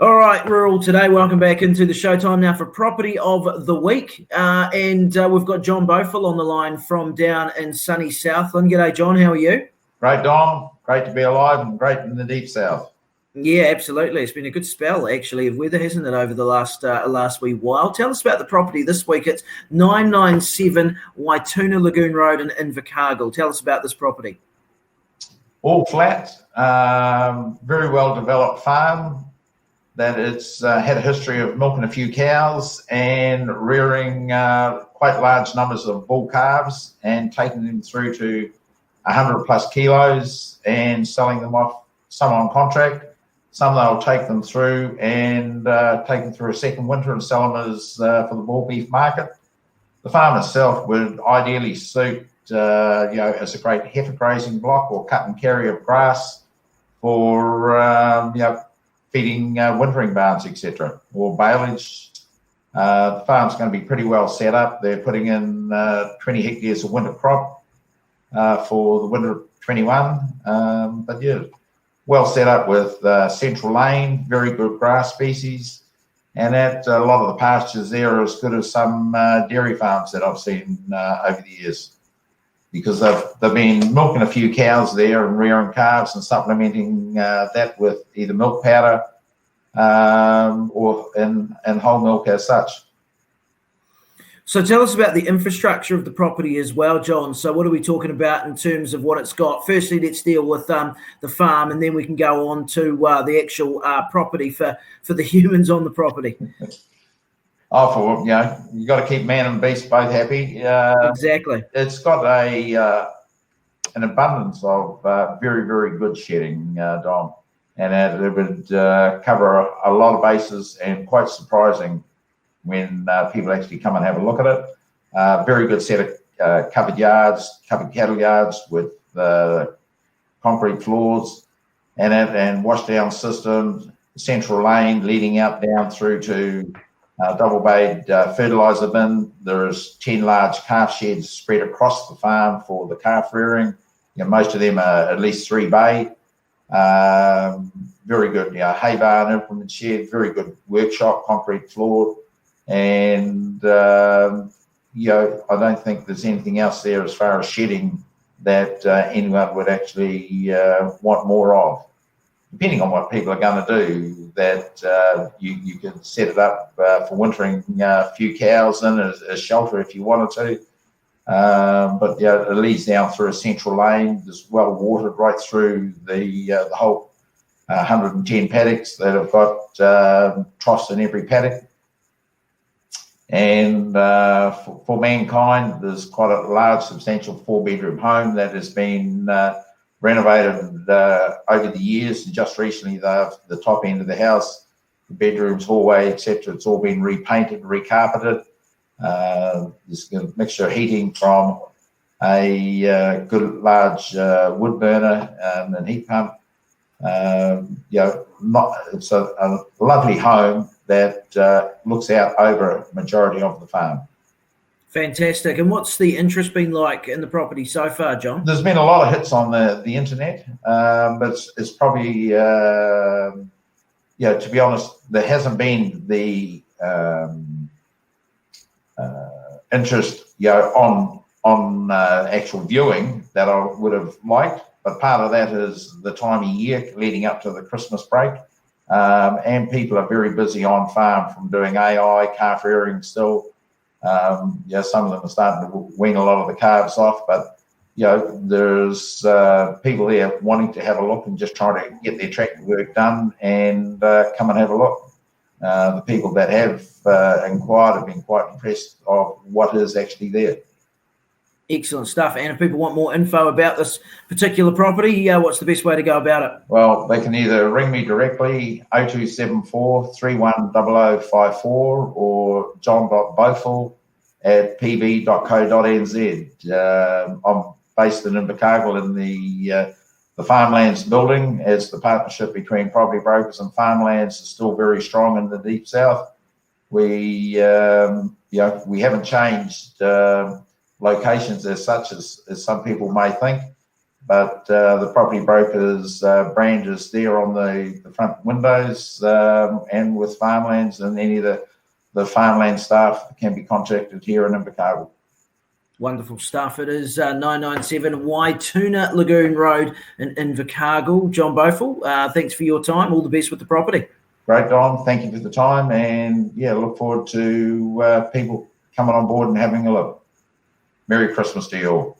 All right, Rural today. Welcome back into the showtime now for Property of the Week. And we've got John Beaufill on the line from down in sunny Southland. G'day, John. How are you? Great, Dom. Great to be alive and great in the deep south. Yeah, absolutely. It's been a good spell, actually, of weather, hasn't it, over the last wee while. Tell us about the property this week. It's 997 Waituna Lagoon Road in Invercargill. Tell us about this property. All flat, very well developed farm. That it's had a history of milking a few cows and rearing quite large numbers of bull calves and taking them through to 100 plus kilos and selling them off, some on contract. Some they'll take them through and take them through a second winter and sell them as for the bull beef market. The farm itself would ideally suit, as a great heifer grazing block or cut and carry of grass for, feeding wintering barns, etc., or baleage. The farm's going to be pretty well set up. They're putting in 20 hectares of winter crop for the winter of 21. But yeah, well set up with central lane, very good grass species, and that a lot of the pastures there are as good as some dairy farms that I've seen over the years, because they've been milking a few cows there and rearing calves and supplementing that with either milk powder or in whole milk as such. So tell us about the infrastructure of the property as well, John. So what are we talking about in terms of what it's got? Firstly, let's deal with the farm, and then we can go on to the actual property for the humans on the property. Oh, you got to keep man and beast both happy. Exactly. It's got an abundance of very, very good shedding, Dom, and it would cover a lot of bases, and quite surprising when people actually come and have a look at it. Very good set of covered cattle yards with concrete floors and wash down system, central lane leading out down through to double bayed fertilizer bin. There's 10 large calf sheds spread across the farm for the calf rearing. Most of them are at least 3 bay. Very good hay barn, implement shed, very good workshop, concrete floor. And I don't think there's anything else there as far as shedding that anyone would actually want more of. Depending on what people are going to do, that you can set it up for wintering a few cows in as shelter if you wanted to. But it leads down through a central lane. It's well watered right through the whole 110 paddocks that have got troughs in every paddock. And for mankind, there's quite a large, substantial 4-bedroom home that has been renovated over the years, and just recently the top end of the house, the bedrooms, hallway, etc., it's all been repainted, recarpeted. There's a mixture of heating from a good large wood burner and heat pump. It's a lovely home that looks out over a majority of the farm. Fantastic. And what's the interest been like in the property so far, John? There's been a lot of hits on the internet, but it's probably, to be honest, there hasn't been the interest, on actual viewing that I would have liked. But part of that is the time of year leading up to the Christmas break, and people are very busy on farm from doing AI, calf rearing still. Some of them are starting to wean a lot of the calves off, but there's people there wanting to have a look and just trying to get their tractor work done and come and have a look. The people that have inquired have been quite impressed of what is actually there. Excellent stuff. And if people want more info about this particular property, what's the best way to go about it? Well, they can either ring me directly, 0274 310054, or john.beaufill@pb.co.nz. I'm based in Invercargill in the farmlands building, as the partnership between property brokers and farmlands is still very strong in the deep south. We haven't changed locations as such as some people may think. but the property broker's brand is there on the front windows, and with farmlands, and any of the farmland staff can be contacted here in Invercargill. Wonderful stuff. It is 997 Waituna Lagoon Road in Invercargill. John Beaufill, thanks for your time. All the best with the property. Great, Don. Thank you for the time, and yeah, look forward to people coming on board and having a look. Merry Christmas to you all.